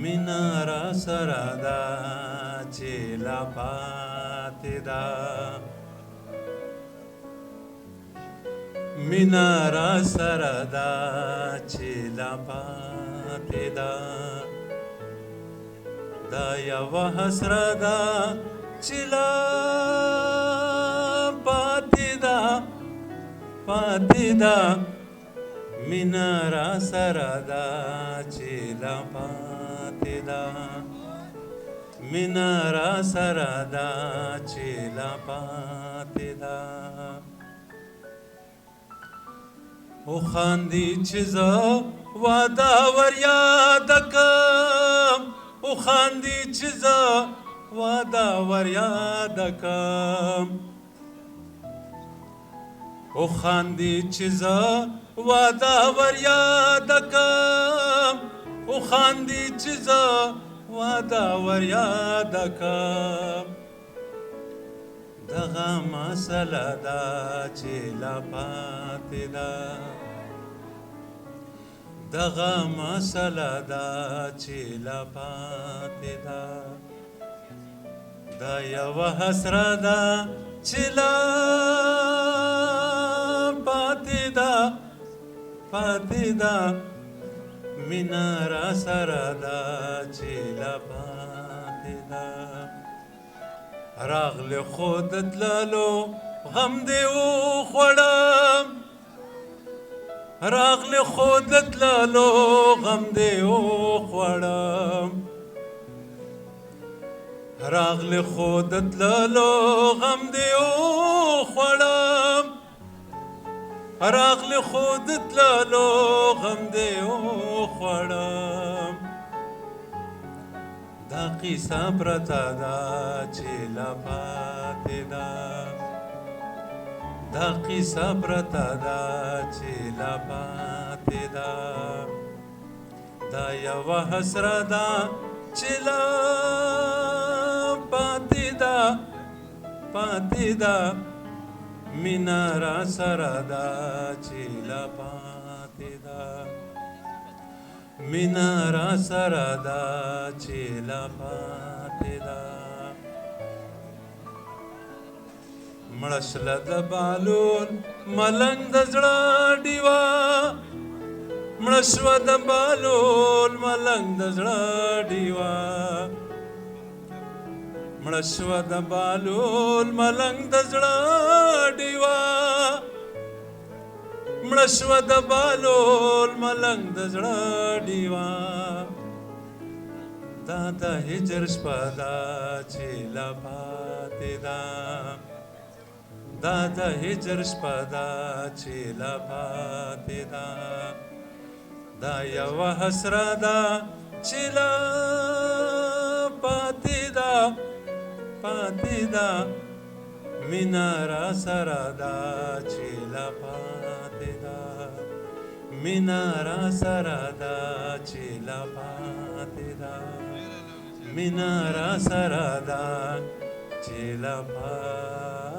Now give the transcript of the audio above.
مینا را سره ده چې لا پاتې ده مینا را سره ده چې لا پاتې ده دا یوه حسره ده چې لا پاتې ده پاتې ده مینا را سره ده چې لا پاتې ده مینا را سره ده چې لا پاتې ده وخاندي چې زه واده ور یاده کړم وخاندي چې زه واده ور یاده کړم وخاندي چې زه واده ور یاده کړم وخاندي چې زه واده ور یاده کړم دغه مسله ده چې لا پاتې ده دغه مسله ده چې لا پاتې ده دا یوه حسره ده چې لا پاتې ده پاتې ده مینا را سره ده چې لا پاتې ده راغله خود تللو غم دې وخوړم راغله خود تللو غم دې وخوړم راغله خود تللو غم دې وخوړم راغله خود تللو غم دې وخوړم دا قصه پرته ده چې لا پاتې ده دا قصه پرته ده چې لا پاتې ده دا یوه حسره ده چې لا پاتې ده پاتې ده مینا را سره ده چې لا پاتې ده مینا را سره ده چې لا پاتې ده مړه شله د بالون ملنګ د زړه ډیوه مړه شوه د بالون ملنګ د زړه ډیوه مړه شوه د بالون ملنګ د زړه ډیوه مړه شوه د بالول ملنګ د زړه ډیوه دا د هجر شپه ده چې لا پاتې ده دا د هجر شپه ده چې لا پاتې ده دا یوه حسره ده چې لا پاتې ده پاتې ده مینا را سره ده چې لا پاتې ده مینا را سره ده چې لا پاتې ده مینا را سره ده چې لا پاتې